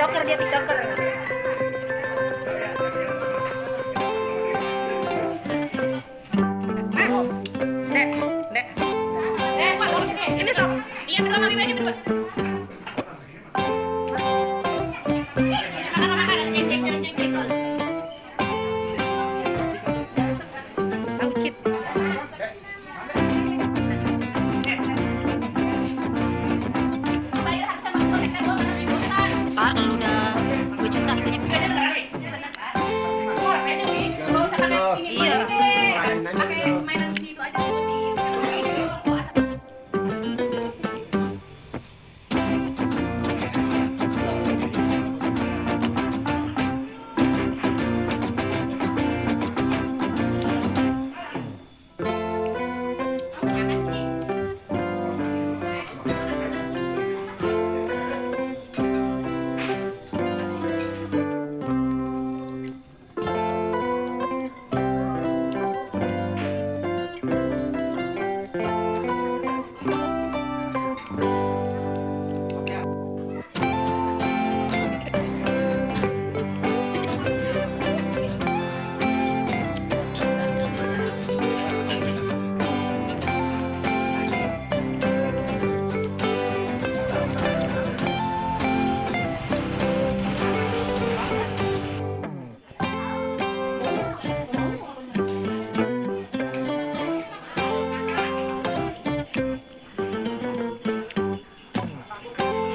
TikToker, dia TikToker. Dek, dek. Pak, ini sob. Lihat dulu mami baju berdua. Makan, cek. Aukit. Pak, kalau udah 2 juta harganya nggak usah pakai ini. Iya. Pakai mainan di situ aja sih.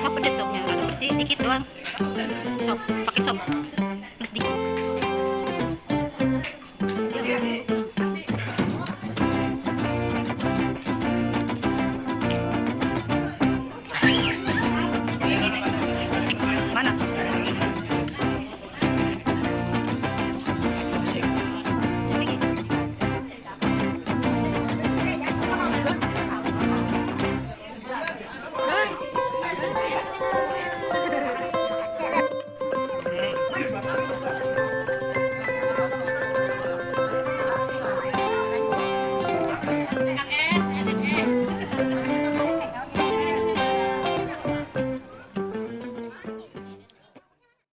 Sop pedes sopnya, rada bersih dikit doang. Sop, pakai sop plus dikit.